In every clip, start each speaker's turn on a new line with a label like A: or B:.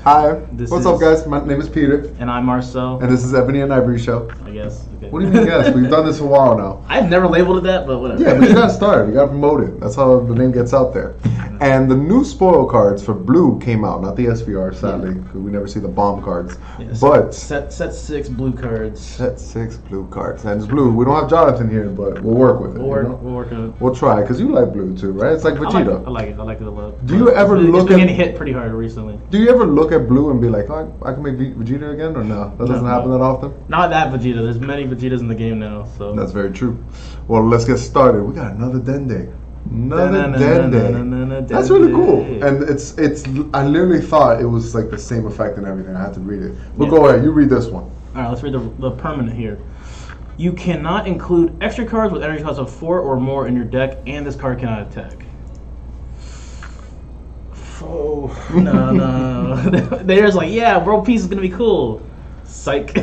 A: Hi. What's up, guys? My name is Peter.
B: And I'm Marcel.
A: And this is Ebony and Ivory Show.
B: I guess. Okay.
A: What do you mean, guess? We've done this a while now.
B: I've never labeled it that, but whatever.
A: Yeah, but you got to start. You got to promote it. That's how the name gets out there. And the new spoil cards for Blue came out. Not the SVR, sadly, because we never see the bomb cards.
B: Yeah,
A: but
B: set 6 blue cards.
A: Set 6 blue cards. And it's blue. We don't have Jonathan here, but we'll work with it.
B: We'll work on it.
A: We'll try, because you like blue too, right? It's like Vegeta.
B: I like it. I like it a lot.
A: Do you ever look
B: it's been
A: at
B: getting hit pretty hard recently?
A: Do you ever look at blue and be like, oh, I can make Vegeta again, or no? That doesn't happen that often?
B: Not that Vegeta. There's many Vegetas in the game now, so.
A: That's very true. Well, let's get started. We got another Dende. Another Dende. That's really cool. And it's. I literally thought it was like the same effect and everything. I had to read it. But go ahead. You read this one.
B: All right, let's read the permanent here. You cannot include extra cards with energy cost of 4 or more in your deck, and this card cannot attack. Oh, no. They're just like, yeah, World Peace is going to be cool. Psych.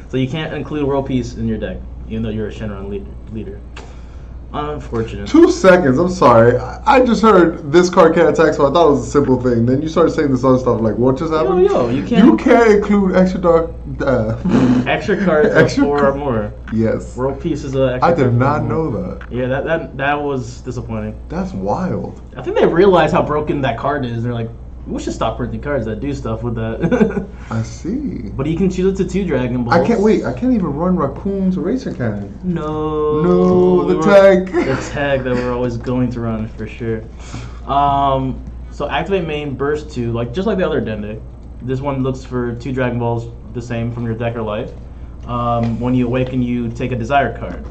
B: So you can't include World Peace in your deck, even though you're a Shenron leader. Unfortunate.
A: 2 seconds, I'm sorry. I just heard this card can't attack, so I thought it was a simple thing. Then you started saying this other stuff, like, what just happened?
B: You can't
A: include extra dark...
B: extra cards of 4 or more.
A: Yes.
B: World Peace is an extra
A: I did not know that.
B: Yeah, that was disappointing.
A: That's wild.
B: I think they realized how broken that card is. They're like, we should stop printing cards that do stuff with that.
A: I see.
B: But you can choose it to 2 Dragon Balls.
A: I can't even run Raccoon's Eraser Cannon.
B: No,
A: the tag.
B: The tag that we're always going to run for sure. So activate main burst 2, just like the other Dende. This one looks for 2 Dragon Balls the same from your deck or life. When you awaken, you take a desire card.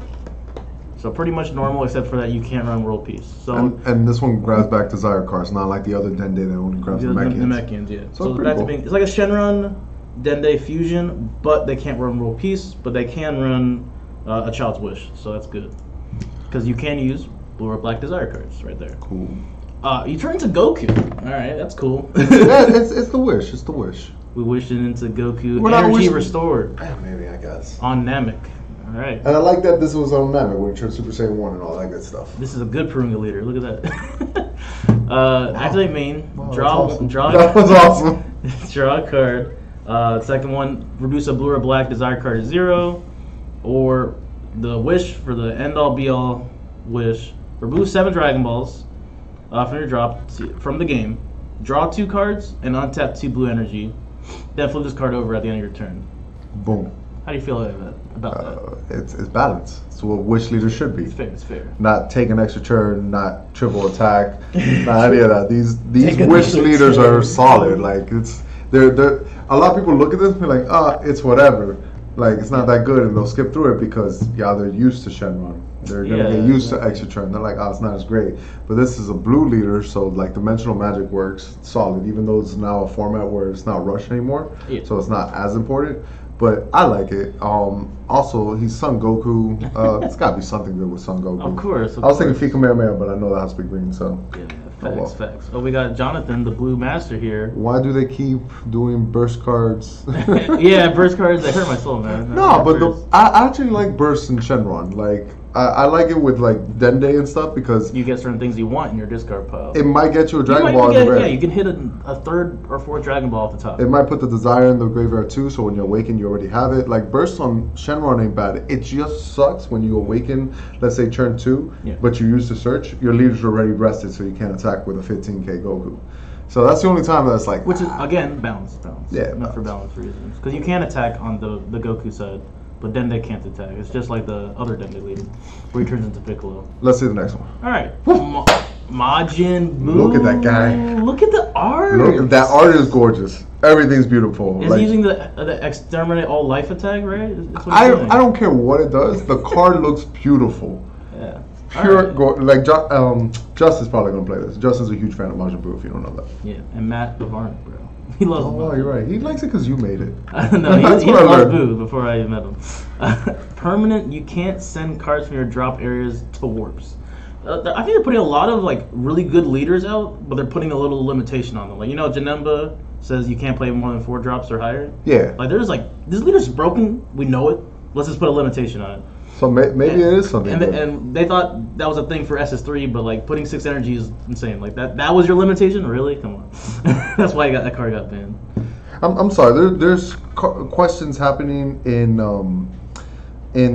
B: So pretty much normal, except for that you can't run World Peace. So
A: and this one grabs back desire cards, not like the other Dende that only grabs the Mechians.
B: The Mechians, yeah.
A: So
B: it's like a Shenron Dende fusion, but they can't run World Peace, but they can run a Child's Wish, so that's good. Because you can use blue or black desire cards right there.
A: Cool.
B: You turn into Goku. All right, that's cool.
A: Yeah, it's the wish. It's the wish.
B: We wished it into Goku. Energy restored.
A: Maybe, I guess.
B: On Namek. All right.
A: And I like that this was on Namek when it turned Super Saiyan 1 and all that good stuff.
B: This is a good Purunga leader. Look at that. Activate main. Draw.
A: That was awesome.
B: Draw a card. Second one, reduce a blue or black desire card to 0. Or the wish for the end-all be-all wish. Remove 7 Dragon Balls from your drop from the game. Draw 2 cards and untap 2 blue energy. Then flip this card over at the end of your turn.
A: Boom.
B: How do you feel about that?
A: It's balanced. It's what wish leaders should be.
B: It's fair. Not
A: take an extra turn, not triple attack, not any of that. These wish leaders are solid. Like they're a lot of people look at this and be like, it's whatever. Like it's not that good, and they'll skip through it because they're used to Shenron. They're gonna get used to extra turn. They're like, it's not as great. But this is a blue leader, so like dimensional magic works solid, even though it's now a format where it's not rushed anymore. Yeah. So it's not as important. But I like it. Also, he's Son Goku. It's got to be something good with Son Goku.
B: Of course.
A: I was thinking Fika Kamehameha, but I know that has to be green, so.
B: Yeah, facts. Oh, we got Jonathan, the Blue Master here.
A: Why do they keep doing burst cards?
B: Yeah, burst cards. They hurt my soul, man.
A: No, but I actually like burst in Shenron. Like, I like it with like Dende and stuff because
B: you get certain things you want in your discard pile.
A: It might get you a Dragon Ball.
B: Yeah, you can hit a 3rd or 4th Dragon Ball off the top.
A: It might put the desire in the graveyard too, so when you awaken, you already have it. Like burst on Shenron ain't bad. It just sucks when you awaken, let's say turn 2, but you use the search. Your leader's already rested, so you can't attack with a 15k Goku. So that's the only time that's like.
B: Which is again balance.
A: Yeah,
B: not for balance reasons, because you can attack on the Goku side. But Dende can't attack. It's just like the other Dende leader, where he turns into Piccolo.
A: Let's see the next one.
B: All right. Majin Buu.
A: Look at that guy.
B: Look at the art.
A: That art is gorgeous. Everything's beautiful.
B: It's using the exterminate all life attack, right?
A: I don't care what it does. The card looks beautiful.
B: Yeah.
A: Pure like Justin's probably gonna play this. Justin's a huge fan of Majin Buu. If you don't know that.
B: Yeah, and Matt Bavarnik, bro. He loves Buu.
A: Oh, you're right. He likes it because you made it.
B: No, he loves Buu before I even met him. Permanent, you can't send cards from your drop areas to warps. I think they're putting a lot of like really good leaders out, but they're putting a little limitation on them. Like Janemba says you can't play more than 4 drops or higher.
A: Yeah.
B: Like there's like this leader's broken. We know it. let's just put a limitation on it.
A: So maybe it is something.
B: And they thought that was a thing for SS3, but like putting 6 energy is insane. Like that was your limitation? Really? Come on. That's why that card got banned.
A: I'm sorry. There's questions happening in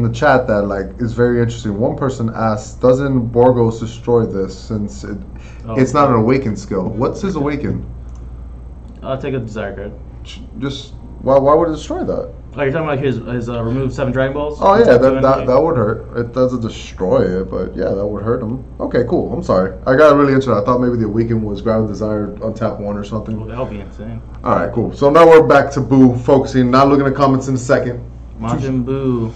A: the chat that like is very interesting. One person asked, "Doesn't Borgos destroy this since it's not an awaken skill? What's his awaken?"
B: I'll take a desire card.
A: Just why would it destroy that?
B: Oh, you're talking about his remove 7 Dragon Balls?
A: Oh yeah, that would hurt. It doesn't destroy it, but yeah, that would hurt him. Okay, cool. I'm sorry. I got really into it. I thought maybe the awaken was grab desire on tap 1 or something.
B: Well, that would be insane.
A: All right, cool. So now we're back to Boo, focusing, not looking at comments in a second.
B: Majin Buu.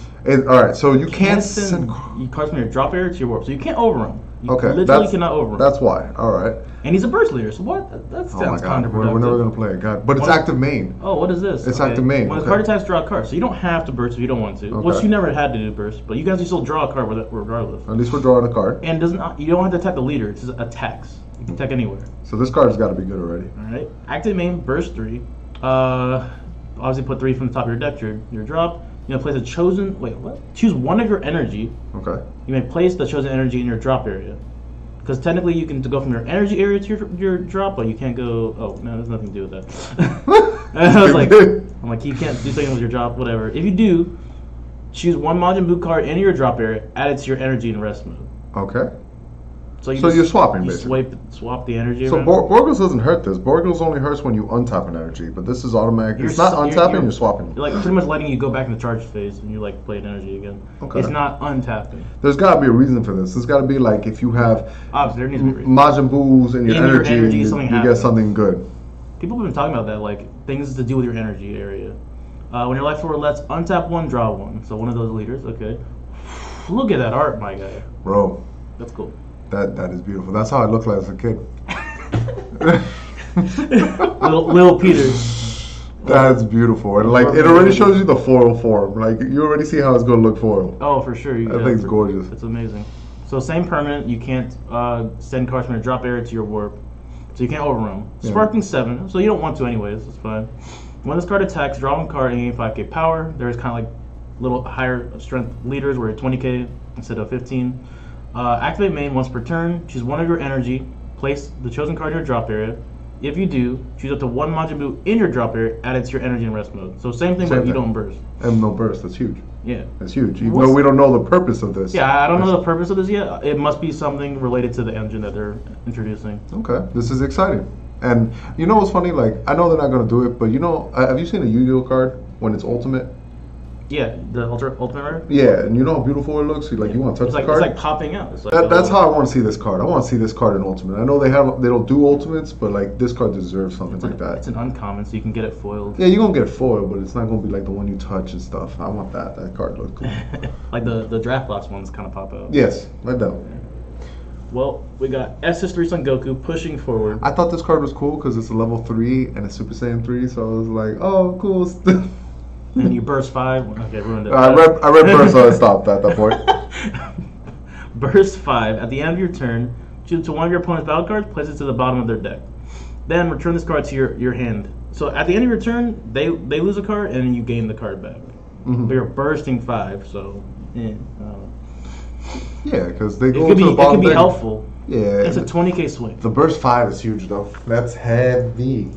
A: All right, so you can't send
B: cards from your drop area to your warp, so you can't overrun. You
A: okay,
B: literally cannot overrun.
A: That's why. All right.
B: And he's a burst leader, so what? That sounds counterproductive.
A: We're never gonna play it, God. But it's active main.
B: Oh, what is this?
A: It's active main.
B: When the card attacks, draw a card. So you don't have to burst if you don't want to. Okay. Which you never had to do burst, but you guys can still draw a card regardless.
A: At least we're drawing a card.
B: And you don't have to attack the leader. It's just attacks. You can attack anywhere.
A: So this card has got to be good already.
B: All right. Active main, burst 3. Obviously put 3 from the top of your deck to your drop. You know, place a chosen. Wait, what? Choose one of your energy.
A: Okay. You
B: may place the chosen energy in your drop area. Because technically you can go from your energy area to your drop, but you can't go. Oh no, there's nothing to do with that. I'm like, you can't do something with your drop, whatever. If you do, choose one Majin Buu card in your drop area, add it to your energy in rest mode.
A: Okay.
B: So
A: you're swapping, basically.
B: Swap the energy.
A: So Borgos doesn't hurt this. Borgos only hurts when you untap an energy, but this is automatic. It's not untapping. You're swapping.
B: You're like pretty much letting you go back in the charge phase, and you like play an energy again. Okay. It's not untapping.
A: There's got to be a reason for this. There's got to be like if you have
B: there needs to be a reason.
A: Majin Buus in your energy you get something good.
B: People have been talking about that, like things to do with your energy area. When your life forward lets untap 1, draw 1. So one of those leaders. Okay. Look at that art, my guy.
A: Bro.
B: That's cool.
A: That is beautiful. That's how I looked like as a kid.
B: little Peter.
A: That's beautiful. And like it already shows you the foil form. Like you already see how it's gonna look foil.
B: Oh, for sure.
A: I think it's gorgeous.
B: It's amazing. So same permanent. You can't send cards from your drop area to your warp. So you can't overrun. Sparking 7. So you don't want to anyways. It's fine. When this card attacks, draw 1 card and gain 5k power. There's kind of like little higher strength leaders where you're 20k instead of 15. Activate main once per turn. Choose one of your energy. Place the chosen card in your drop area. If you do, choose up to 1 Majin Buu in your drop area. Add it to your energy and rest mode. So same thing, but you don't burst.
A: And no burst. That's huge.
B: Yeah.
A: That's huge. Even though we don't know the purpose of this.
B: Yeah, I don't know the purpose of this yet. It must be something related to the engine that they're introducing.
A: Okay. This is exciting. And you know what's funny? Like, I know they're not going to do it, but you know, have you seen a Yu-Gi-Oh card when it's ultimate?
B: Yeah, the ultimate rare?
A: Yeah, and you know how beautiful it looks? You want to touch the card?
B: It's like popping out. It's like
A: that's how I want to see this card. I want to see this card in ultimate. I know they don't do ultimates, but like this card deserves something like that.
B: It's an uncommon, so you can get it foiled.
A: Yeah, you're going to get it foiled, but it's not going to be like the one you touch and stuff. I want that. That card looks cool.
B: Like the draft box ones kind of pop out.
A: Yes, I know.
B: Well, we got SS3 Son Goku pushing forward.
A: I thought this card was cool because it's a level 3 and a Super Saiyan 3, so I was like, oh, cool.
B: And you burst 5. Okay, ruined it.
A: I read burst, so I stopped at that point.
B: Burst 5. At the end of your turn, choose to one of your opponent's battle cards, place it to the bottom of their deck. Then return this card to your hand. So at the end of your turn, they lose a card and you gain the card back. Mm-hmm. But you're bursting 5, so
A: yeah, because they go to the bottom.
B: It can be helpful.
A: Yeah,
B: it's a 20k swing.
A: The burst 5 is huge though. That's heavy.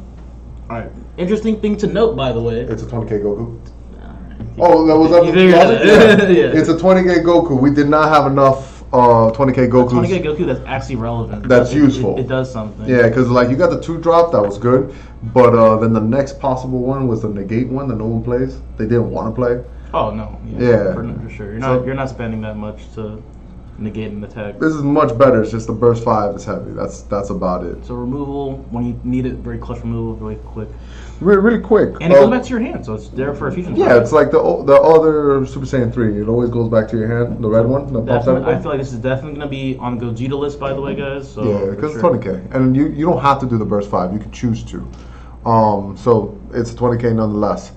B: All right. Interesting thing to note, by the way.
A: It's a 20k Goku. Oh, that was up. Yeah. It's a 20k Goku. We did not have enough 20k Goku.
B: 20k Goku that's actually relevant.
A: That's useful.
B: It does something.
A: Yeah, because like you got the 2-drop, that was good. But then the next possible one was the negate one that no one plays. They didn't want to play.
B: Oh no. Yeah. For sure. You're not spending that much to negate an attack.
A: This is much better. It's just the burst 5 is heavy. That's about it.
B: So removal when you need it, very clutch removal, really quick.
A: Really quick.
B: And it goes back to your hand, so it's there for a fusion.
A: Yeah, it's like the other Super Saiyan 3. It always goes back to your hand. The red one.
B: I feel like this is definitely going to be on the Gogeta list, by the way, guys. So
A: yeah, because it's 20k, and you don't have to do the burst 5. You can choose to. So it's 20k nonetheless.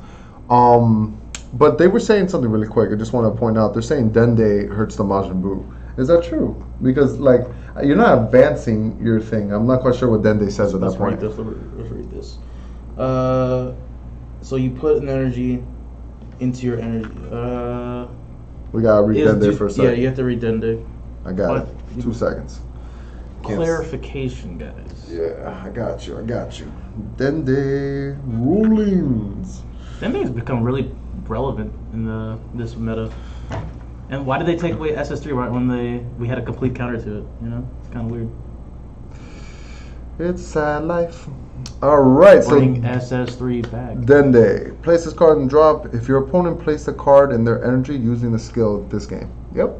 A: But they were saying something really quick. I just want to point out. They're saying Dende hurts the Majin Buu. Is that true? Because like you're not advancing your thing. I'm not quite sure what Dende says at that point.
B: Let's read this. So you put an energy into your energy.
A: We gotta read Dende for a second.
B: Yeah, you have to read Dende.
A: I got it. 2 seconds.
B: Clarification, guys.
A: Yeah, I got you. Dende rulings.
B: Dende has become really relevant in this meta. And why did they take away SS3 right when we had a complete counter to it? You know, it's kind of weird.
A: It's sad life. All right,
B: Bring SS3 back.
A: Dende. Place this card and drop. If your opponent placed a card in their energy using the skill this game. Yep.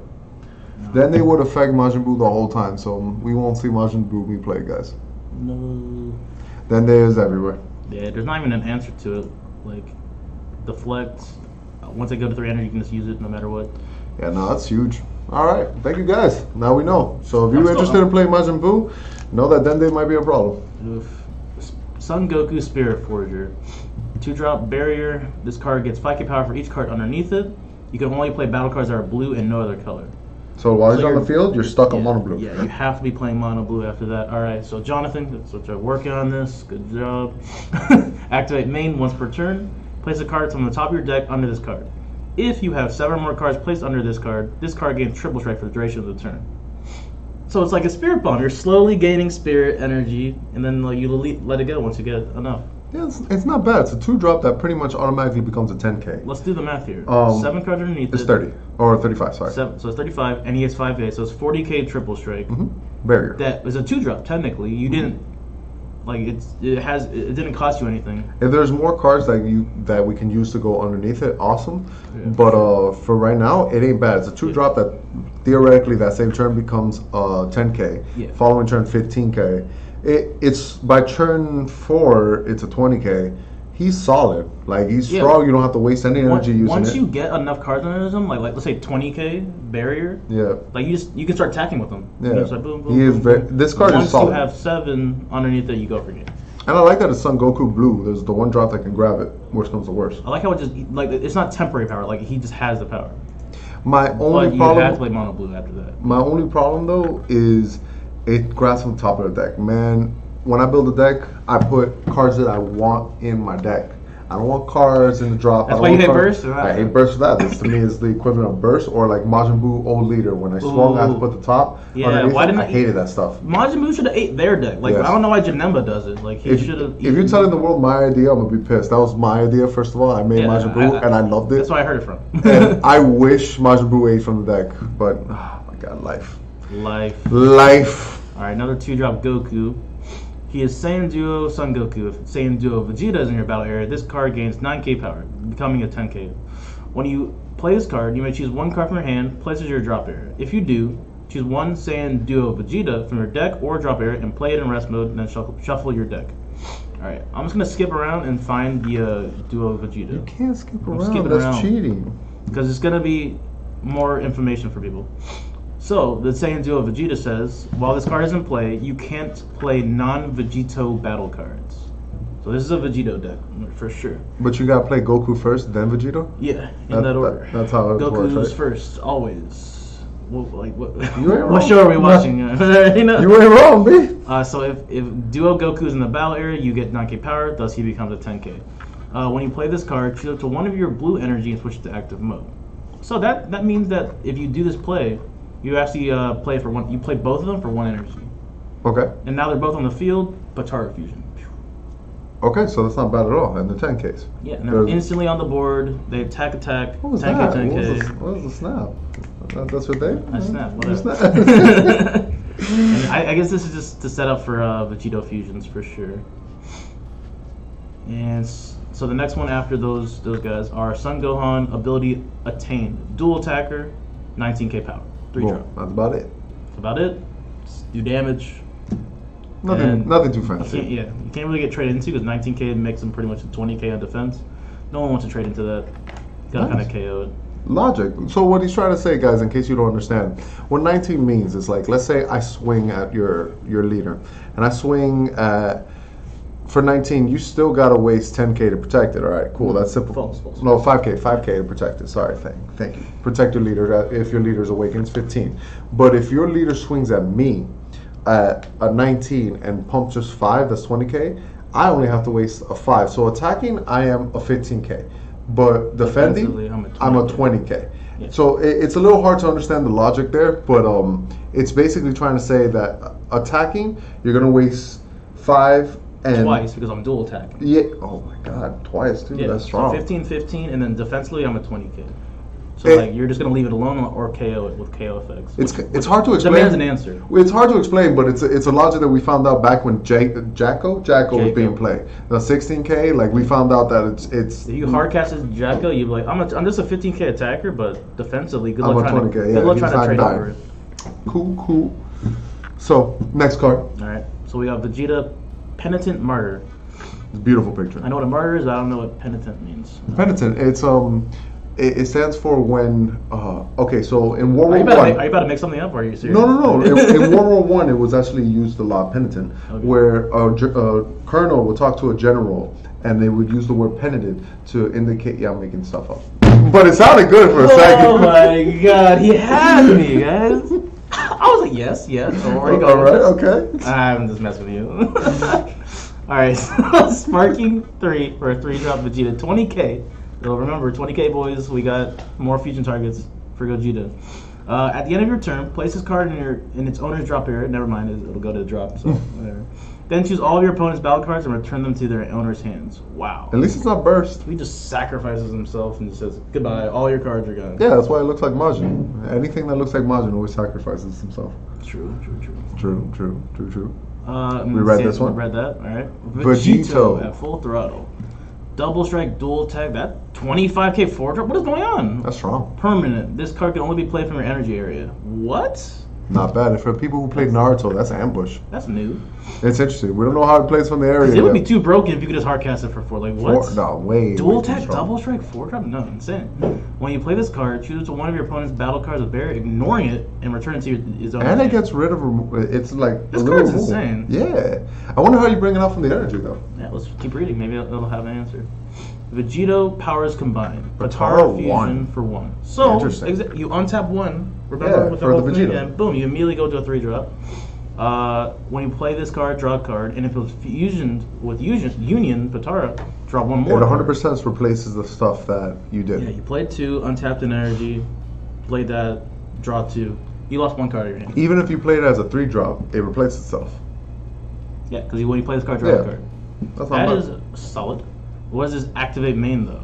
A: No. Dende would affect Majin Buu the whole time, so we won't see Majin Buu be played, guys.
B: No.
A: Dende is everywhere.
B: Yeah, there's not even an answer to it. Like, deflect. Once they go to 3 energy, you can just use it no matter what.
A: Yeah, no, that's huge. All right, thank you guys. Now we know. So if you're interested in playing Majin Buu, know that Dende might be a problem.
B: Oof. Son Goku Spirit Forger. 2-drop barrier. This card gets 5k power for each card underneath it. You can only play battle cards that are blue and no other color.
A: So while he's on the field, you're stuck on mono blue.
B: Yeah, you have to be playing mono blue after that. All right, so Jonathan, that's what you're working on this. Good job. Activate main once per turn. Place a card from the top of your deck under this card. If you have 7 or more cards placed under this card gains triple strike for the duration of the turn. So it's like a spirit bomb. You're slowly gaining spirit energy, and then like, you let it go once you get enough.
A: Yeah, it's not bad. It's a 2-drop that pretty much automatically becomes a 10k.
B: Let's do the math here. 7 cards underneath
A: it's 30. Or 35, sorry.
B: 7, so it's 35, and he has 5k, so it's 40k triple strike.
A: Barrier.
B: That is a 2-drop, technically. You didn't... Like it didn't cost you anything.
A: If there's more cards that we can use to go underneath it, awesome. Yeah. But for right now, it ain't bad. It's a 2-drop that theoretically that same turn becomes 10k. Yeah. Following turn 15k. It's by turn 4 it's a 20k. He's solid. Like he's strong. You don't have to waste any energy using it.
B: Once you get enough cards under him, like let's say 20k barrier.
A: Yeah.
B: Like you can start attacking with him.
A: Yeah.
B: Like, boom, boom,
A: he is very. This card is solid.
B: Once you have 7 underneath it, you go for game.
A: And I like that it's Son Goku Blue. There's the 1-drop that can grab it. Worst comes to worst.
B: I like how it just like it's not temporary power. Like he just has the power.
A: My only problem.
B: You have to play mono blue after that.
A: My only problem though is it grabs from the top of the deck. Man, when I build a deck, I put cards that I want in my deck. I don't want cards in the drop.
B: That's why you hate burst?
A: I hate burst for that. This to me is the equivalent of burst, or like Majin Buu Old Leader. When I swung, I had to put the top.
B: Yeah, why didn't
A: I hated that stuff.
B: Majin Buu should have ate their deck. Like I don't know why Janemba does it. Like he should have.
A: If you're telling the world my idea, I'm gonna be pissed. That was my idea. First of all, I made Majin Buu and I loved it.
B: That's where I heard it from.
A: And I wish Majin Buu ate from the deck, but oh my god, life.
B: All right, another 2-drop Goku. He is Saiyan Duo Son Goku. If Saiyan Duo Vegeta is in your battle area, this card gains 9k power, becoming a 10k. When you play this card, you may choose 1 card from your hand, place it in your drop area. If you do, choose 1 Saiyan Duo Vegeta from your deck or drop area and play it in rest mode, and then shuffle your deck. Alright, I'm just going to skip around and find the Duo Vegeta.
A: You can't skip around, that's cheating.
B: Because it's going to be more information for people. So, the Saiyan Duo Vegeta says, while this card is in play, you can't play non-Vegito battle cards. So this is a Vegito deck, for sure.
A: But you gotta play Goku first, then Vegito?
B: Yeah, in that order.
A: That's how it works,
B: Goku's
A: right?
B: first, always. What show are we watching? You
A: ain't wrong, B.
B: So if Duo Goku's in the battle area, you get 9k power, thus he becomes a 10k. When you play this card, choose up to 1 of your blue energy and switch it to active mode. So that means that if you do this play, you actually play for 1. You play both of them for 1 energy.
A: Okay.
B: And now they're both on the field, Patara Fusion.
A: Okay, so that's not bad at all in the 10Ks.
B: Yeah, and they're instantly on the board. They attack.
A: What was
B: 10K,
A: that?
B: 10K.
A: What was the snap? That's what they?
B: I snap. Whatever. And I guess this is just to set up for Vegito fusions for sure. And so the next one after those guys are Son Gohan, ability attained, dual attacker, 19k power. 3-drop.
A: That's about it.
B: That's about it. Just do damage.
A: Nothing too fancy.
B: You can't really get traded into because 19k makes them pretty much 20k on defense. No one wants to trade into that. Gotta kind of KO it.
A: Logic. So what he's trying to say, guys, in case you don't understand, what 19 means is like, let's say I swing at your leader, and I swing at. For 19, you still gotta waste 10k to protect it. All right, cool. That's simple.
B: False.
A: No, 5k to protect it. Sorry, thank you. Protect your leader if your leader's awakens 15. But if your leader swings at me at a 19 and pumps just 5, that's 20k. I only have to waste a 5. So attacking, I am a 15k. But defending, I'm a 20k.
B: Yeah.
A: So it's a little hard to understand the logic there, but it's basically trying to say that attacking, you're gonna waste 5 and
B: twice because I'm dual attacking.
A: Yeah. Oh my God, twice too.
B: Yeah,
A: That's strong.
B: So 15, and then defensively I'm at 20k. So
A: It-
B: you're just gonna leave it alone or KO it with KO effects.
A: It's hard to explain.
B: Demands an answer.
A: It's hard to explain, but it's a logic that we found out back when Jacko was being played. The 16k, like we found out that it's.
B: If you hardcast as Jacko, you'd be like, I'm just a 15k attacker, but defensively, good
A: I'm
B: luck
A: a
B: trying
A: 20K,
B: to
A: yeah,
B: good luck
A: he's
B: trying to
A: not
B: trade
A: dying.
B: over it.
A: Cool. So next card.
B: All right, so we got Vegeta, Penitent Martyr.
A: It's a beautiful picture.
B: I know what a martyr is. I don't know what penitent means.
A: Penitent. It's it stands for when. Okay, so in World
B: Are you
A: War
B: about
A: One.
B: are you about to make something up, or are you serious?
A: No. In World War One, it was actually used a lot, penitent,
B: Okay.
A: where a colonel would talk to a general, and they would use the word penitent to indicate. Yeah, I'm making stuff up, but it sounded good for a second.
B: Oh my God, he had me, guys. I was like, yes. So where you
A: All
B: going?
A: right, okay.
B: I'm just messing with you. All right, so Sparking 3 for a 3-drop Vegeta, 20k. So remember, 20k boys, we got more fusion targets for Gogeta. At the end of your turn, place this card in its owner's drop area. Never mind, it'll go to the drop. So whatever. Then choose all of your opponent's battle cards and return them to their owner's hands. Wow.
A: At least it's not burst.
B: He just sacrifices himself and just says, goodbye, all your cards are gone.
A: Yeah, that's why it looks like Majin. Anything that looks like Majin always sacrifices himself.
B: True.
A: True.
B: We
A: read this one?
B: We read that, alright.
A: Vegito.
B: At full throttle. Double strike, dual attack, that 25k 4-drop? What is going on?
A: That's strong.
B: Permanent. This card can only be played from your energy area. What?
A: Not bad. And for people who played Naruto, that's ambush.
B: That's new.
A: It's interesting. We don't know how it plays from the area.
B: It would be
A: yet.
B: too broken if you could just hardcast it for 4. Like, what?
A: No, way.
B: Dual
A: way too
B: attack,
A: strong.
B: double strike, 4-drop? No, insane. When you play this card, choose it to one of your opponent's battle cards with barrier, ignoring it, and return it to his own
A: And it
B: hand.
A: gets rid of. It's like
B: This
A: a little
B: card's
A: removal.
B: insane.
A: Yeah. I wonder how you bring it out from the energy though.
B: Yeah, let's keep reading. Maybe it'll have an answer. Vegito powers combined.
A: Potara
B: Potara fusion
A: 1.
B: for 1. So
A: Interesting.
B: you untap 1. Remember
A: Yeah,
B: with
A: for the
B: whole thing,
A: Vegito.
B: and boom, you immediately go to a 3-drop. When you play this card, draw a card, and if it was fusioned with Union Potara, draw 1 more.
A: It
B: card.
A: 100% replaces the stuff that you did.
B: Yeah, you played 2, untapped an energy, played that, draw 2. You lost 1 card in your hand.
A: Even if you play it as a 3-drop, it replaces itself.
B: Yeah, because when you play this card, draw
A: Yeah.
B: a card.
A: That's not
B: That
A: bad.
B: is solid. What does this activate main though?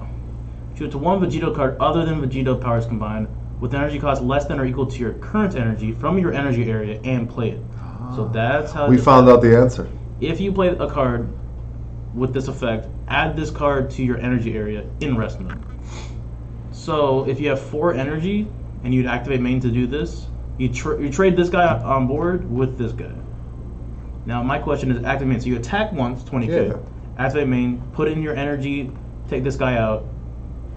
B: Choose to one Vegito card other than Vegito powers combined with energy cost less than or equal to your current energy from your energy area and play it. So that's how
A: We found out the answer.
B: If you play a card with this effect, add this card to your energy area in rest mode. So if you have 4 energy and you'd activate main to do this, you trade this guy on board with this guy. Now my question is activate main. So you attack once, 20k.
A: Yeah.
B: Activate main, put in your energy, take this guy out.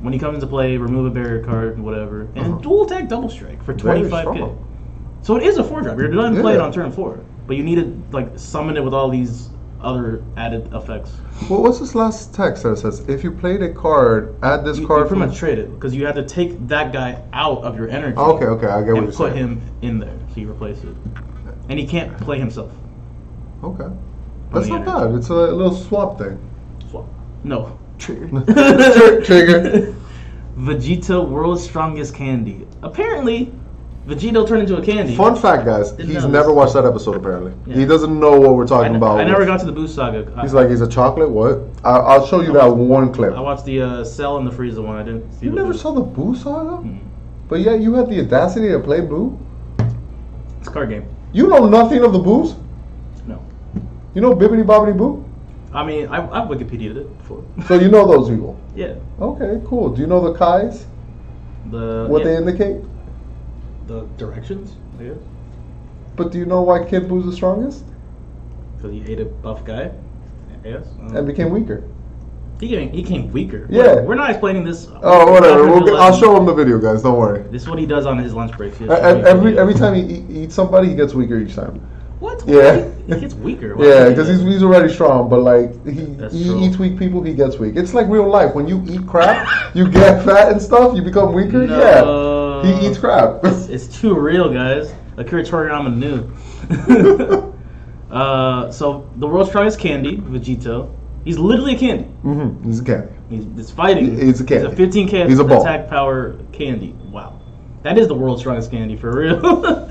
B: When he comes into play, remove a barrier card, whatever, and dual attack double strike for
A: Very
B: 25k.
A: strong.
B: So it is a 4-drop. You're done playing
A: Yeah.
B: on turn 4, but you need to like summon it with all these other added effects.
A: Well, what's this last text that says? If you played a card, add this
B: You
A: card
B: pretty
A: from.
B: much trade it because you have to take that guy out of your energy.
A: Okay, I get what
B: and
A: you're
B: put
A: saying.
B: him in there, so you replace it, and he can't play himself.
A: Okay, that's
B: the
A: not
B: energy.
A: bad. It's a little swap thing.
B: Swap. No. Trigger.
A: Trigger.
B: Vegito, world's strongest candy. Apparently, Vegito turned into a candy.
A: Fun fact, guys.
B: Didn't
A: He's
B: know
A: never
B: this.
A: watched that episode. Apparently,
B: Yeah.
A: he doesn't know what we're talking about.
B: I never got to the Boost Saga.
A: He's like, he's a chocolate. What? I'll show you that one clip.
B: I watched the Cell and the Frieza one. I didn't see
A: You
B: the
A: never
B: Boo.
A: saw the Boo saga?
B: Mm.
A: But yeah, you had the audacity to play Boo.
B: It's a card game.
A: You know nothing of the Boos.
B: No.
A: You know Bibbidi Bobbidi Boo.
B: I mean, I've Wikipedia'd it before.
A: So you know those people.
B: Yeah.
A: Okay, cool. Do you know the Kais? What they indicate?
B: The directions, I guess.
A: But do you know why Kid Boo's the strongest?
B: Because he ate a buff guy, I guess.
A: And became weaker.
B: He became weaker.
A: Yeah.
B: We're not explaining this.
A: Oh, whatever.
B: After the
A: I'll
B: lesson.
A: show him the video, guys. Don't worry.
B: This is what he does on his lunch breaks.
A: Every time he eats somebody, he gets weaker each time.
B: What?
A: Yeah.
B: He gets weaker. Why
A: Yeah,
B: would he
A: because
B: do that?
A: he's already strong, but like
B: That's
A: he
B: true.
A: eats weak people, he gets weak. It's like real life. When you eat crap, you get fat and stuff. You become weaker.
B: No.
A: Yeah, he eats crap.
B: It's too real, guys. Akira Toriyama knew. So the world's strongest candy, Vegito. He's literally a candy.
A: He's a candy.
B: He's fighting.
A: He's a candy.
B: He's a 15k
A: He's a ball.
B: attack power candy. Wow. That is the world's strongest candy, for real.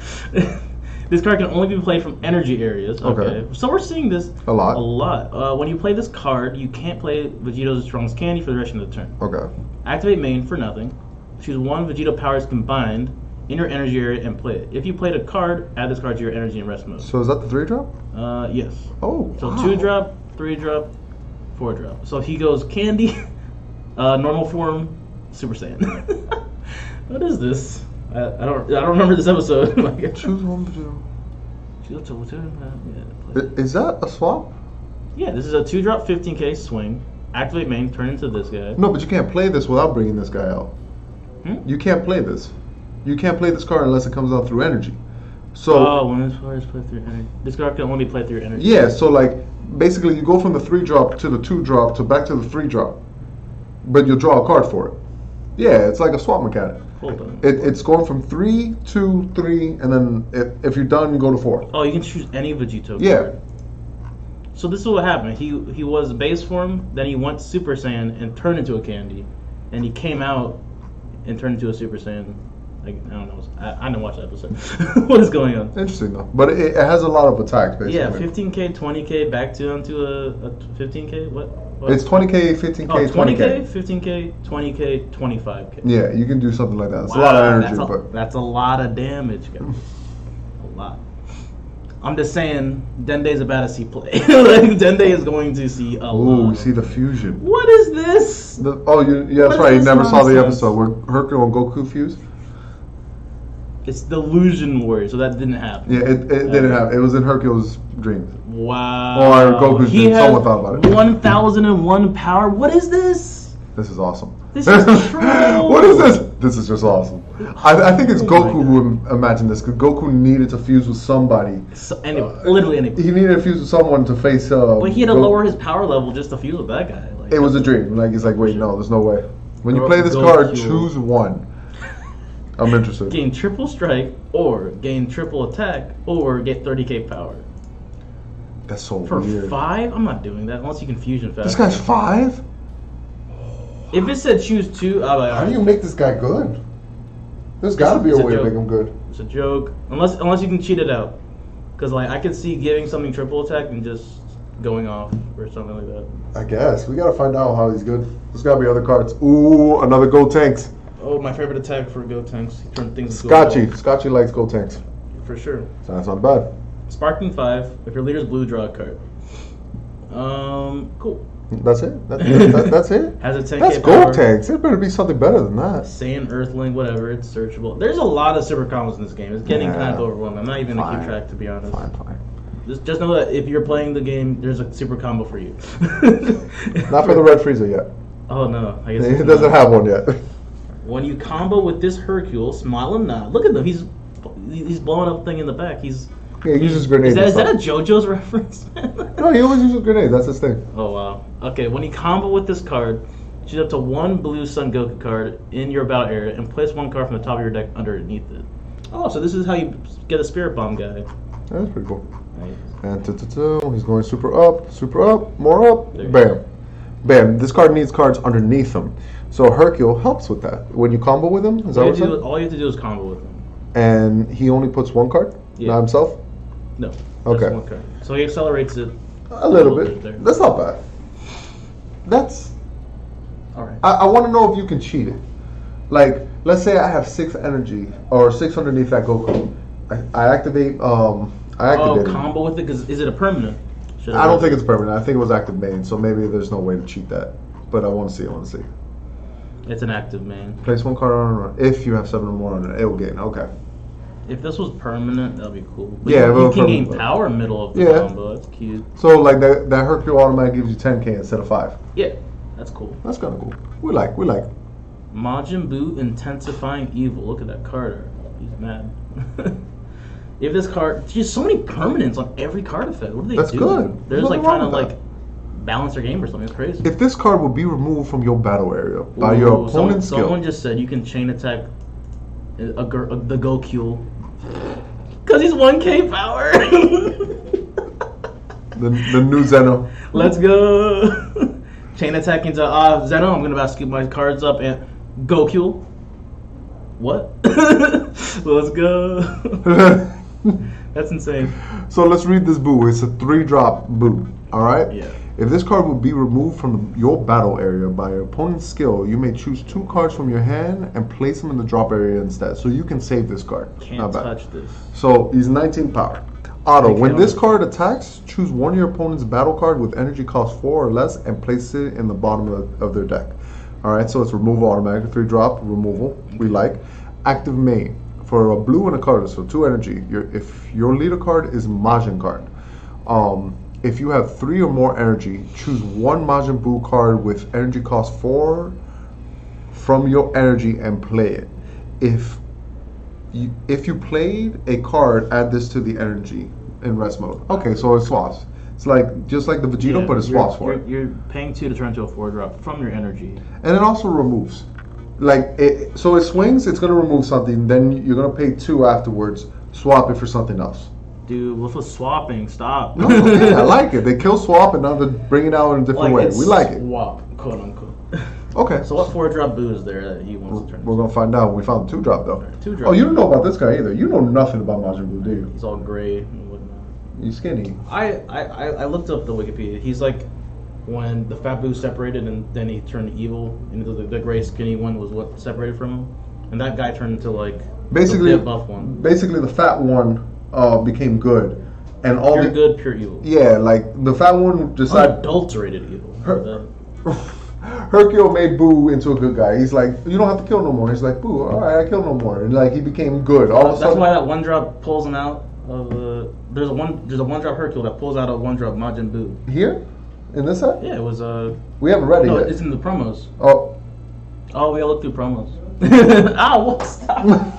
B: This card can only be played from energy areas. Okay. So we're seeing this
A: a lot.
B: When you play this card, you can't play Vegito's strongest candy for the rest of the turn.
A: Okay.
B: Activate main for nothing. Choose one Vegito powers combined in your energy area and play it. If you played a card, add this card to your energy and rest mode.
A: So is that the 3-drop?
B: Yes.
A: Oh,
B: So
A: wow.
B: 2-drop, 3-drop, 4-drop. So he goes candy, normal form, Super Saiyan. What is this? I don't remember this episode.
A: Choose one Vegito.
B: Yeah,
A: Is that a swap?
B: yeah, this is a 2-drop 15k swing. Activate main, turn into this guy.
A: No, but you can't play this without bringing this guy out. You can't play this. You can't play this card unless it comes out through energy. So
B: when this card is played through energy, this card can only be played through energy.
A: yeah, so like basically you go from the 3-drop to the 2-drop to back to the 3-drop, but you'll draw a card for it. Yeah, it's like a swap mechanic.
B: Hold on.
A: It's going from 3 to 3, and then if you're done, you go to 4.
B: Oh, you can choose any Vegito
A: Yeah.
B: card. So this is what happened. He was base form, then he went Super Saiyan and turned into a candy, and he came out and turned into a Super Saiyan. Like, I don't know. I didn't watch that episode. What is going on?
A: Interesting though, but it has a lot of attacks basically.
B: Yeah, 15k, 20k, back to onto a 15k. What?
A: It's 20k, 15k,
B: Oh, 20k,
A: 20k.
B: 15k, 20k, 25k.
A: Yeah, you can do something like that. It's a lot of energy, but
B: that's a lot of damage, guys. A lot. I'm just saying, Dende's about to see play. Like, Dende is going to see a lot.
A: ooh, we see the fusion.
B: What is this?
A: Yeah, that's
B: What
A: right.
B: is
A: You never
B: this
A: saw the
B: nonsense?
A: episode where Hercule and Goku fused.
B: It's the Illusion Warrior, so that didn't happen.
A: Yeah, it didn't happen. It was in Hercule's dreams.
B: Wow.
A: Or Goku's
B: He
A: dreams.
B: has
A: Someone thought about it.
B: 1001 power. What is this?
A: This is awesome.
B: This is troll.
A: What is this? This is just awesome. I think it's
B: Oh my
A: Goku
B: God.
A: who imagined this, because Goku needed to fuse with somebody.
B: So, anyway, literally anybody.
A: He needed to fuse with someone to face.
B: But he had to lower his power level just to fuse with that guy. Like,
A: It was a dream. Like he's like, wait, no, there's no way. When you
B: Go-
A: play this
B: go
A: card,
B: Q.
A: choose one. I'm interested.
B: gain triple strike, or gain triple attack, or get 30k power.
A: That's so
B: For
A: weird.
B: 5? I'm not doing that unless you can fusion fast.
A: This guy's 5.
B: If it said choose 2, I'll be like,
A: How do you make this guy good? There's got to be a
B: It's a
A: way to
B: joke.
A: make him good.
B: It's a joke. Unless you can cheat it out. Because like I could see giving something triple attack and just going off or something like that.
A: I guess we gotta find out how he's good. There's gotta be other cards. Ooh, another Go Tanks.
B: Oh, my favorite attack for Go Tanks. He turned things into
A: Scotchy. Scotchy likes Go Tanks.
B: for sure.
A: So that's not bad.
B: Sparking 5. If your leader's blue, draw a card. Cool.
A: That's it. That's it.
B: Has a 10k
A: That's
B: power.
A: Go Tanks. It better be something better than that.
B: Saiyan, Earthling, whatever. It's searchable. There's a lot of super combos in this game. It's getting
A: Yeah.
B: kind of overwhelming. I'm not even gonna
A: Fine.
B: keep track, to be honest.
A: Fine.
B: Just know that if you're playing the game, there's a super combo for you.
A: Not for the Red Frieza yet.
B: Oh no, I guess
A: He
B: it's
A: doesn't
B: not.
A: have one yet.
B: When you combo with this Hercule, smile and nod. Look at them. He's blowing up thing in the back. He's
A: Yeah, he uses grenades.
B: is that a
A: and stuff.
B: JoJo's reference?
A: No, he always uses grenades. That's his thing.
B: Oh wow. Okay, when you combo with this card, choose up to one blue Sun Goku card in your battle area and place one card from the top of your deck underneath it. Oh, so this is how you get a Spirit Bomb guy.
A: That's pretty cool.
B: Nice.
A: And he's going super up, more up.
B: There you
A: Bam. Bam. This card needs cards underneath him. So Hercule helps with that. When you combo with him, is that what you're saying?
B: All you have to do is combo with him.
A: And he only puts one card?
B: Yeah.
A: Not himself?
B: No. Just
A: Okay.
B: one card. So he accelerates it.
A: A little bit.
B: there.
A: That's not bad. That's...
B: Alright.
A: I want to know if you can cheat it. Like, let's say I have 6 energy, or 6 underneath that Goku. I activate, I activate it.
B: Combo with it? Because is it a permanent? Should
A: I don't think it's permanent. I think it was active main, so maybe there's no way to cheat that. But I want to see.
B: It's an active main.
A: Place one card on a run. If you have 7 or more on it, it will gain. Okay.
B: If this was permanent, that'd be cool. But
A: Yeah,
B: you
A: well,
B: can gain
A: permanent.
B: power middle of the
A: Yeah.
B: combo. That's cute.
A: So like that Hercule automatic gives you 10k instead of 5.
B: Yeah, that's cool.
A: That's kind of cool. We like.
B: Majin Buu intensifying evil. Look at that card art. He's mad. If this card, there's so many permanents on every card effect. What are they
A: That's
B: doing?
A: good.
B: They're
A: There's
B: just like
A: nothing wrong
B: trying to
A: with
B: like balance their game or something. It's crazy.
A: If this card would be removed from your battle area by your
B: Ooh,
A: opponent's
B: someone
A: skill,
B: just said you can chain attack the Gokul. Because he's 1k power.
A: the new Zeno.
B: Let's go. Chain attack into Zeno. I'm going to scoop my cards up and Gokul. What? Let's go. That's insane.
A: So let's read this boo. It's a 3-drop boo. All right.
B: Yeah.
A: If this card would be removed from your battle area by your opponent's skill, you may choose 2 cards from your hand and place them in the drop area instead. So you can save this card.
B: Can't touch this.
A: So he's 19 power. Auto.
B: They
A: When
B: can't-
A: this card attacks, choose one of your opponent's battle card with energy cost 4 or less and place it in the bottom of their deck. All right. So it's removal automatic. 3-drop removal. We like. Active main. For a blue and a color, so 2 energy. If your leader card is Majin card. If you have 3 or more energy, choose one Majin Buu card with energy cost 4 from your energy and play it. If you played a card, add this to the energy in rest mode. Okay, so it swaps. It's like just like the Vegito, but it swaps for it.
B: You're paying 2 to turn into a 4-drop from your energy.
A: And it also removes. So it swings, it's going to remove something, then you're going to pay 2 afterwards, swap it for something else.
B: Dude, what's with swapping? Stop.
A: No, yeah, I like it. They kill swap and now they're bringing it out in a different way. We like it.
B: Swap, quote unquote.
A: Okay.
B: So what 4-drop boo is there that he wants to turn
A: We're going to find out. We found 2-drop though.
B: 2-drop.
A: Oh, you don't know about this guy either. You know nothing about Majin Buu, do you?
B: He's all gray and whatnot.
A: You skinny.
B: I looked up the Wikipedia. He's like when the Fat Boo separated and then he turned evil, and the gray skinny one was what separated from him. And that guy turned into like
A: Basically,
B: the buff one.
A: Basically, the fat one became good. And all
B: Pure good, pure evil.
A: Yeah, like the fat one decided.
B: Unadulterated evil.
A: Hercule made Boo into a good guy. He's like, you don't have to kill no more. He's like, Boo, all right, I kill no more, and like he became good. All of a
B: That's
A: sudden,
B: why that 1-drop pulls him out of. There's a 1-drop Hercule that pulls out a 1-drop Majin Buu.
A: Here, in this set,
B: Yeah, it was
A: we haven't read it
B: No,
A: yet.
B: it's in the promos.
A: Oh,
B: We gotta look through promos. Ow! Stop.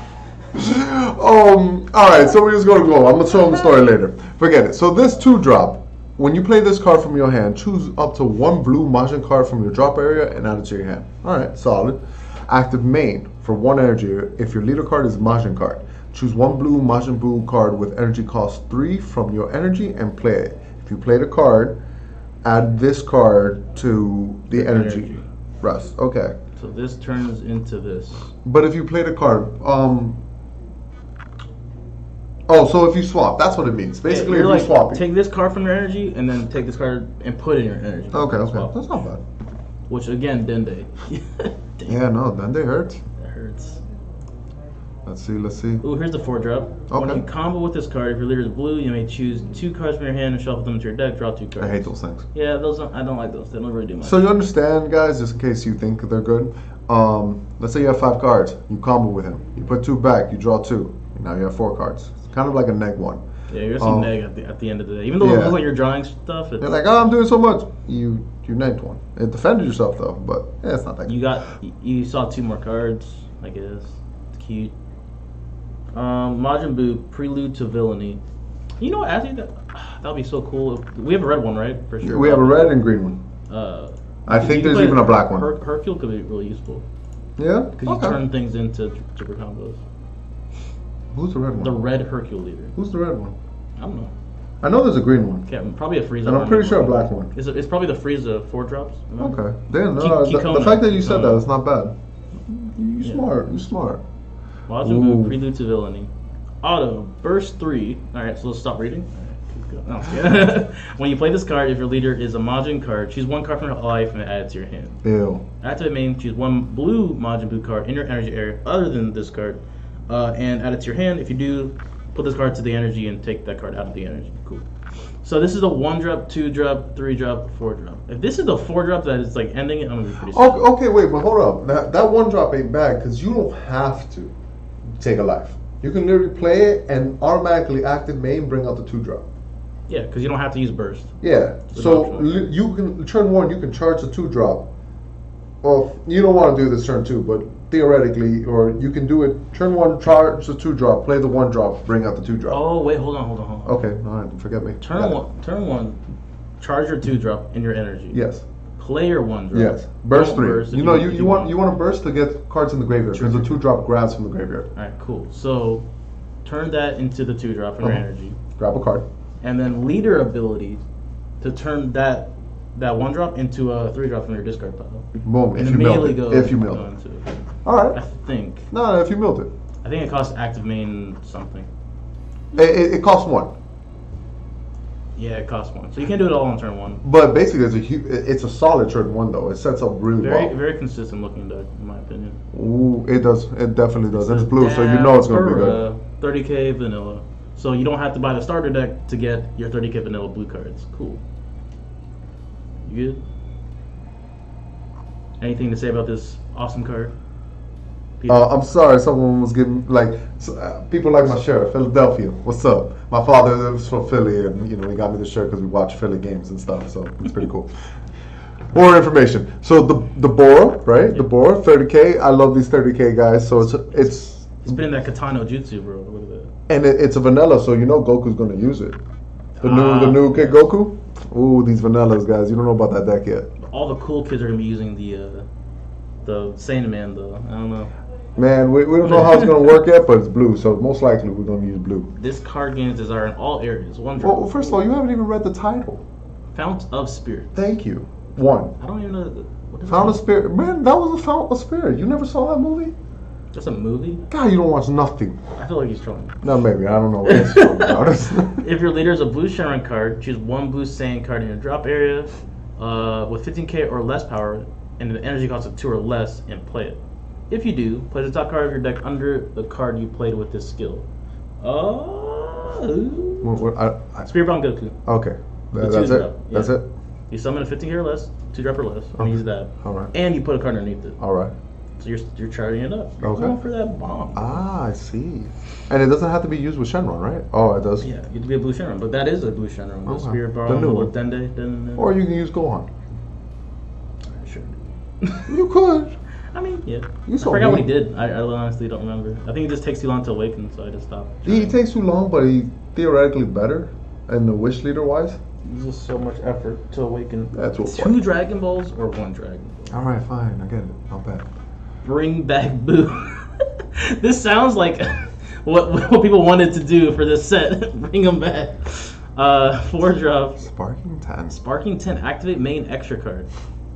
A: all right. So we're just gonna go. I'm gonna show them the story later. Forget it. So this 2-drop. When you play this card from your hand, choose up to 1 blue Majin card from your drop area and add it to your hand. Alright, solid. Active main. For 1 energy, if your leader card is Majin card, choose 1 blue Majin Buu card with energy cost 3 from your energy and play it. If you played a card, add this card to the energy rest. Okay.
B: So this turns into this.
A: But if you played a card, so if you swap, that's what it means. Basically,
B: you're
A: if
B: like,
A: you're swapping.
B: take this card from your energy and then take this card and put it in your energy.
A: Okay,
B: Swap.
A: that's not bad.
B: Which again, Dende. Damn,
A: Yeah, no, then they hurt.
B: that hurts.
A: Let's see.
B: Ooh, here's the 4-drop. When
A: Okay.
B: you combo with this card, if your leader is blue, you may choose 2 cards from your hand and shuffle them into your deck. Draw 2 cards.
A: I hate those things.
B: Yeah, I don't like those. They don't really do much.
A: So you understand, guys, just in case you think they're good. Let's say you have 5 cards. You combo with him. You put 2 back. You draw 2. Now you have 4 cards. It's kind of like a neg 1.
B: Yeah, you're gonna see neg at the end of the day. Even though it looks like you're drawing stuff, it's,
A: You're like, oh, I'm doing so much. You negged 1. It defended yourself though, but yeah, it's not that good.
B: you saw 2 more cards. I guess it's cute. Majin Buu, Prelude to Villainy. You know what? Actually, that'd be so cool. We have a red one, right? For sure.
A: We have a red and green one. I think there's even a black one.
B: Hercule could be really useful
A: Yeah.
B: because you turn things into super combos.
A: Who's the red one?
B: The red Hercule leader.
A: Who's the red one?
B: I don't know.
A: I know there's a green one.
B: Yeah, probably a Frieza.
A: And I'm pretty sure a black one.
B: It's probably the Frieza 4-drops. Remember?
A: Okay. Then the fact that you said that is not bad. You smart. You smart.
B: Majin Buu, Prelude to Villainy. Auto, Burst 3. Alright, so let's stop reading. Alright, keep going. No, when you play this card, if your leader is a Majin card, choose 1 card from your life and add it to your hand.
A: Ew.
B: Activate main, choose 1 blue Majin Buu card in your energy area other than this card, and add it to your hand. If you do, put this card to the energy and take that card out of the energy. Cool. So this is a 1-drop, 2-drop, 3-drop, 4-drop. If this is the 4-drop that is like ending it, I'm gonna be pretty sad.
A: Okay, wait, but hold up. That 1-drop ain't bad because you don't have to take a life. You can literally play it and automatically active main, bring out the 2-drop.
B: Yeah, because you don't have to use burst.
A: Yeah. So you can turn 1, you can charge the 2-drop. Well, you don't want to do this turn 2, but theoretically, or you can do it turn 1, charge the 2-drop, play the 1-drop, bring out the 2-drop.
B: Oh wait, hold on.
A: Okay, all right, forget me.
B: Turn one, charge your 2-drop in your energy.
A: Yes.
B: Play your 1-drop.
A: Yes. Burst 3.
B: Burst
A: You want to burst to get cards in the graveyard because the 2-drop grabs from the graveyard.
B: All right, cool. So turn that into the 2-drop in your energy,
A: Grab a card.
B: and then leader ability to turn that 1-drop into a 3-drop from your discard pile.
A: Boom.
B: And
A: If you
B: immediately
A: mill
B: go.
A: it. If you mill
B: go
A: it.
B: into,
A: All
B: I
A: right.
B: think.
A: No, if you milled it.
B: I think it costs active main something.
A: It costs 1.
B: Yeah, it costs 1. So you can't do it all on turn 1.
A: But basically, it's a solid turn 1 though. It sets up really well.
B: Very consistent looking deck, in my opinion.
A: Ooh, it does. It definitely does. It's blue, so you know it's gonna be good.
B: 30k vanilla. So you don't have to buy the starter deck to get your 30k vanilla blue cards. Cool. You good? Anything to say about this awesome card?
A: I'm sorry, someone was giving people like my sheriff, Philadelphia. What's up? My father was from Philly, and he got me the shirt because we watch Philly games and stuff. So it's pretty cool. More information. So the Bora, right? Yep. The Bora, 30k. I love these 30k guys. So it's.
B: He's been in that Katana Jutsu, bro. Look at that.
A: And it's a vanilla, so Goku's gonna use it. The new Kid Goku. Ooh, these vanillas, guys. You don't know about that deck yet.
B: All the cool kids are gonna be using the Saiyan Man, though. I don't know.
A: Man, we don't know how it's going to work yet, but it's blue, so most likely we're going to use blue.
B: This card gains desire in all areas.
A: Well, first of all, you haven't even read the title.
B: Fount of Spirit.
A: Thank you. 1.
B: I don't even know. What is
A: Fount of Spirit. Man, that was a Fount of Spirit. You never saw that movie?
B: That's a movie?
A: God, you don't watch nothing.
B: I feel like he's trolling.
A: No, maybe. I don't know what he's talking about.
B: If your leader is a blue Shenron card, choose 1 blue Saiyan card in your drop area with 15k or less power and an energy cost of 2 or less and play it. If you do, play the top card of your deck under the card you played with this skill. Spirit Bomb Goku.
A: Okay. That's it?
B: Yeah.
A: That's it?
B: You summon a 15k or less, 2-drop or less, and use that.
A: Alright.
B: And you put a card underneath it.
A: Alright.
B: So you're charging it up.
A: Okay.
B: Going for that bomb.
A: Ah, I see. And it doesn't have to be used with Shenron, right? Oh, it does?
B: Yeah, you have to be a blue Shenron, but that is a blue Shenron. The
A: Okay.
B: Spirit Bomb,
A: The new
B: little
A: one.
B: Dende.
A: Or you can use Gohan.
B: Sure.
A: You could.
B: I mean, yeah.
A: You
B: I
A: so
B: forgot what he
A: mean.
B: did. I honestly don't remember. I think it just takes too long to awaken, so I just stopped.
A: He takes too long, but he theoretically better. And the wish leader wise.
B: It's just so much effort to awaken.
A: That's what.
B: 2 Dragon Balls or 1 Dragon Ball?
A: Alright, fine. I get it. Not bad.
B: Bring back Boo. This sounds like what people wanted to do for this set. Bring them back. 4 drops.
A: Sparking 10.
B: Sparking 10. Activate main extra card.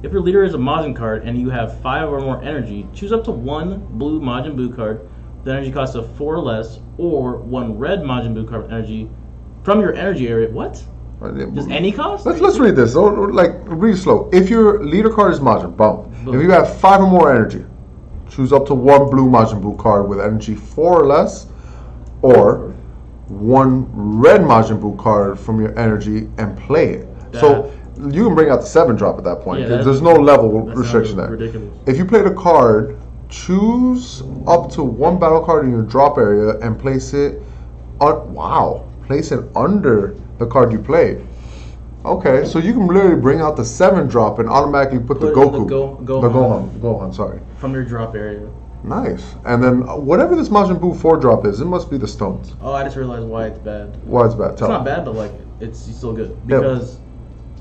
B: If your leader is a Majin card and you have 5 or more energy, choose up to 1 blue Majin Buu card. The energy cost of 4 or less, or 1 red Majin Buu card with energy from your energy area. What? Just any cost?
A: Let's read this. Read slow. If your leader card is Majin, boom. If you have 5 or more energy, choose up to 1 blue Majin Buu card with energy 4 or less, or 1 red Majin Buu card from your energy and play it. So you can bring out the 7-drop at that point.
B: Yeah,
A: There's no level
B: that
A: restriction there.
B: Ridiculous.
A: If you played a card, choose up to 1 battle card in your drop area and place it place it under the card you played. Okay, so you can literally bring out the 7-drop and automatically put the Goku, the Gohan, sorry,
B: from your drop area.
A: Nice. And then whatever this Majin Buu 4-drop is, it must be the stones.
B: Oh, I just realized why it's bad.
A: Why it's bad?
B: It's not bad, but it's still good because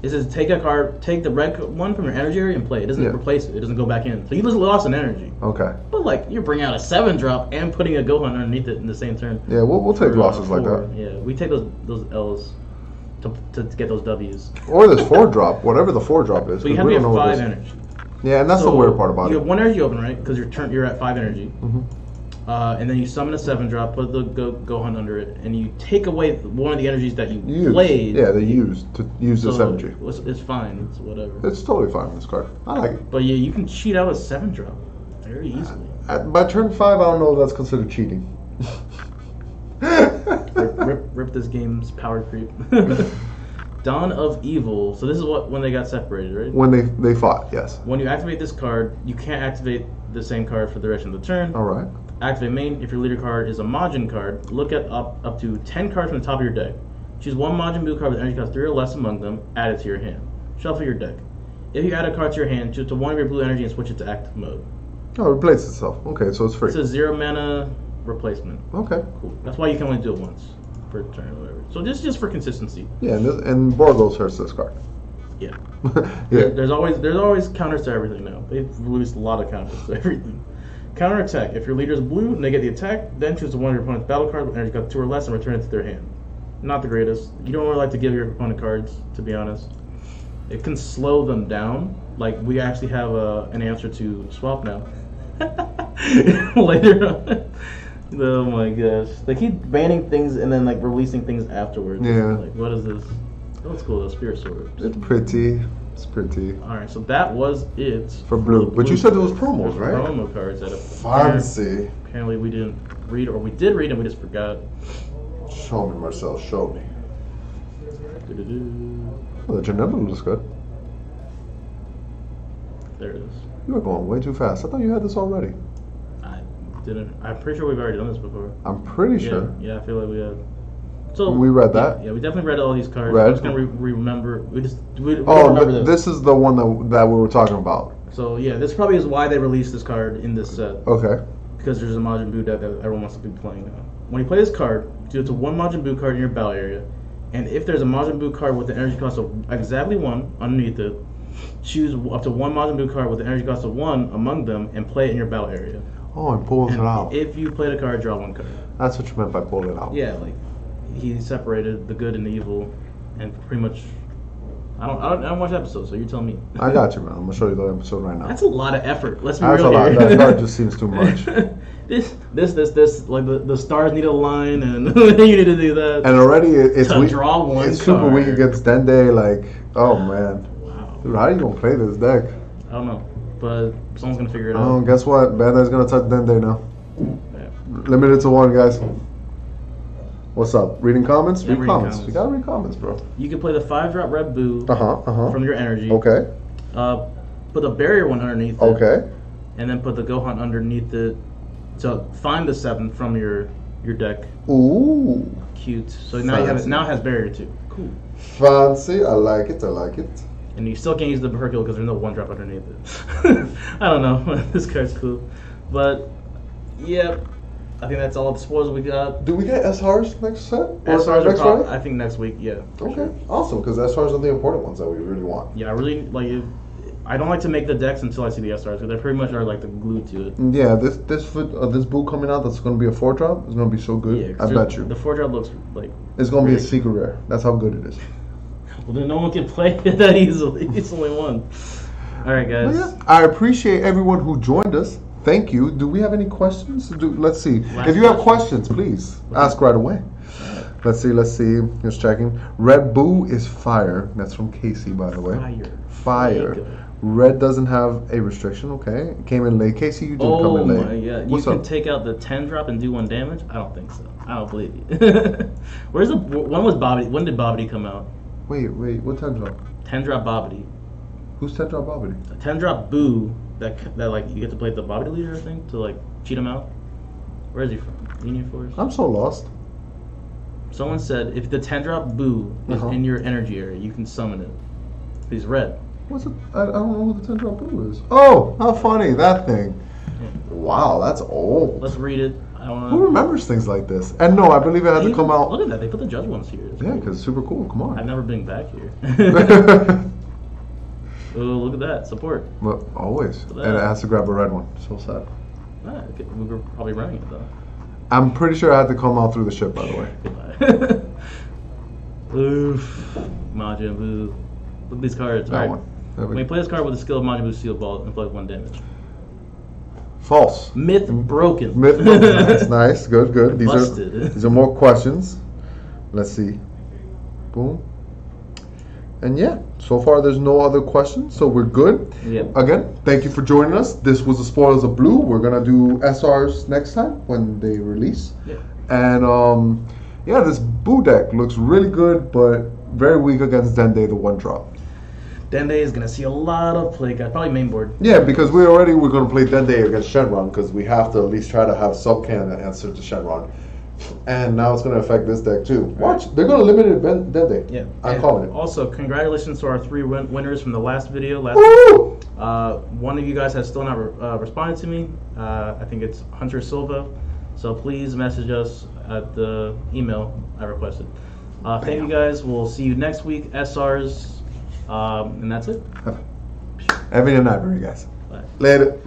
B: it says take the red one from your energy area and play it. It doesn't replace it. It doesn't go back in. So you just lost an energy.
A: Okay.
B: But you're bringing out a 7-drop and putting a Gohan underneath it in the same turn.
A: Yeah, we'll take losses like that.
B: Yeah, we take those L's to get those W's.
A: Or this 4-drop, whatever the 4-drop is.
B: So you have to have 5 energy.
A: Yeah, and that's the weird part about it.
B: You have 1 energy open, right? Because you're at 5 energy.
A: Mm-hmm.
B: And then you summon a 7-drop, put the Gohan under it, and you take away one of the energies that you played.
A: Yeah, they used to use this energy.
B: It's fine. It's whatever.
A: It's totally fine, this card. I like it.
B: But yeah, you can cheat out a 7-drop very easily.
A: By turn 5, I don't know if that's considered cheating.
B: rip this game's power creep. Dawn of Evil. So this is when they got separated, right?
A: When they fought, yes.
B: When you activate this card, you can't activate the same card for the rest of the turn.
A: All right.
B: Activate main. If your leader card is a Majin card, look at up to 10 cards from the top of your deck. Choose 1 Majin Buu card with energy cost 3 or less among them. Add it to your hand. Shuffle your deck. If you add a card to your hand, choose to 1 of your blue energy and switch it to active mode.
A: Oh, it replaces itself. Okay, so it's free.
B: It's a 0 mana replacement.
A: Okay.
B: Cool. That's why you can only do it once per turn or whatever. So just for consistency.
A: Yeah, and Borgos hurts this card.
B: Yeah.
A: Yeah.
B: There's always counters to everything now. They've released a lot of counters to everything. Counter attack. If your leader is blue and they get the attack, then choose one of your opponent's battle cards with energy cost 2 or less and return it to their hand. Not the greatest. You don't really like to give your opponent cards, to be honest. It can slow them down. Like, we actually have an answer to swap now. later on. Oh my gosh. They keep banning things and then like releasing things afterwards.
A: Yeah.
B: Like, what is this? Oh, it's cool, the Spirit Sword.
A: It's pretty. It's pretty.
B: Alright, so that was it.
A: For blue. But you said there was promos, right?
B: Promo cards that
A: Fancy.
B: apparently we didn't read, or we did read and we just forgot.
A: Show me, Marcel. Show me.
B: Doo-doo-doo.
A: Oh, the Janelle looks good.
B: There it is.
A: You are going way too fast. I thought you had this already.
B: I didn't. I'm pretty sure we've already done this before.
A: I'm pretty sure.
B: Yeah, I feel like we had. So
A: we read that.
B: Yeah, we definitely read all these cards.
A: Read.
B: I'm just gonna remember. We don't
A: Oh,
B: remember
A: this is the one that we were talking about.
B: So yeah, this probably is why they released this card in this set.
A: Okay.
B: Because there's a Majin Buu deck that everyone wants to be playing now. When you play this card, deal to one Majin Buu card in your battle area, and if there's a Majin Buu card with an energy cost of exactly 1 underneath it, choose up to one Majin Buu card with an energy cost of 1 among them and play it in your battle area.
A: Oh, and pulls it out.
B: If you play the card, draw 1 card.
A: That's what you meant by pull it out.
B: Yeah, like he separated the good and the evil, and pretty much. I don't watch episodes, so you tell me.
A: I got you, man. I'm gonna show you the episode right now.
B: That's a lot of effort. Let's be
A: That's
B: real
A: a lot.
B: here.
A: That card just seems too much.
B: this. Like the stars need a line, and you need to do that.
A: And already it's
B: To
A: weak.
B: draw one
A: It's super
B: card.
A: weak against Dende. Like, oh man,
B: Wow.
A: dude, how are you gonna play this deck?
B: I don't know, but someone's gonna figure it
A: Oh,
B: out.
A: guess what? Bandai's gonna touch Dende now.
B: Yeah.
A: Limited to 1, guys. What's up? Reading comments?
B: Yeah,
A: Read
B: reading
A: comments.
B: comments.
A: We gotta read comments, bro.
B: You can play the 5-drop Red Boo
A: Uh-huh.
B: from your energy.
A: Okay.
B: Put the barrier one underneath it.
A: Okay.
B: And then put the Gohan underneath it to find the 7 from your deck.
A: Ooh.
B: Cute. So now you have it. Now it has barrier 2. Cool.
A: Fancy. I like it. I like it.
B: And you still can't use the Hercule because there's no 1-drop underneath it. I don't know. This card's cool. But, yeah, I think that's all the spoilers we got.
A: Do we get SRs next set? Or
B: SRs are
A: next
B: probably,
A: Friday?
B: I think next week, yeah. for
A: Okay,
B: sure.
A: awesome, because SRs are the important ones that we really want.
B: Yeah, I really, like, I don't like to make the decks until I see the SRs because they pretty much are, like, the glue to it.
A: Yeah, this Boo coming out that's going to be a 4-drop is going to be so good.
B: Yeah,
A: I bet you.
B: The 4-drop looks, like...
A: It's going to be a
B: really-
A: secret rare. That's how good it is.
B: Well, then no one can play it that easily. It's only 1. All right, guys.
A: Well, yeah, I appreciate everyone who joined us. Thank you. Do we have any questions? Let's see.
B: Last
A: If you have
B: question.
A: questions, please ask right away. Let's see. Just checking. Red Boo is fire. That's from Casey, by the way. Fire.
B: Mega.
A: Red doesn't have a restriction. Okay. It came in late. Casey, you did come in late.
B: Oh my god.
A: What's
B: You can
A: up?
B: take out the 10-drop and do 1 damage? I don't think so. I don't believe you. Where's the... When was Bobbity... When did Bobbity come out?
A: Wait. What 10-drop?
B: 10-drop Bobbity.
A: Who's 10-drop Bobbity?
B: A 10-drop Boo that like you get to play the Bobbity leader thing to like cheat him out. Where is he from? Union Force?
A: I'm so lost.
B: Someone said if the 10-drop Boo is in your energy area, you can summon it. He's red.
A: What's it? I don't know who the 10-drop Boo is. Oh, how funny, that thing.
B: Yeah.
A: Wow, that's old.
B: Let's read it. I don't know.
A: Who remembers things like this? And no, I believe it had to come out.
B: Look at that. They put the judge ones here. It's
A: Yeah,
B: cool.
A: because it's super cool. Come
B: I've
A: on.
B: never been back here. Oh, look at that. Support.
A: But always.
B: at
A: And
B: that.
A: it has to grab a red one. So sad.
B: Ah, okay. We were probably running it though.
A: I'm pretty sure I had to come out through the ship, by the way.
B: Goodbye. Oof. Majin Buu. Look at these cards.
A: That
B: Alright.
A: one.
B: When you play this card with the skill of Majin Buu Steel Ball, inflict 1 damage.
A: False.
B: Myth broken.
A: Myth. Nice, nice. Good.
B: Busted.
A: These are more questions. Let's see. Boom. And yeah, so far there's no other questions, so we're good.
B: Yep.
A: Again, thank you for joining us. This was the Spoilers of Blue. We're gonna do SRs next time when they release.
B: Yeah.
A: And yeah, this Boo deck looks really good, but very weak against Dende, the 1-drop.
B: Dende is gonna see a lot of play, guys. Probably main board.
A: Yeah, because we're gonna play Dende against Shenron because we have to at least try to have some kind of answer to Shenron. And now it's gonna affect this deck too. Watch, they're gonna limit it Dende.
B: Yeah.
A: I'm
B: And
A: calling it.
B: Also, congratulations to our 3 winners from the last video.
A: Woo!
B: One of you guys has still not responded to me. I think it's Hunter Silva. So please message us at the email I requested. Thank you guys. We'll see you next week. SRs. And that's it.
A: Evan and Ivory, guys.
B: Bye.
A: Later.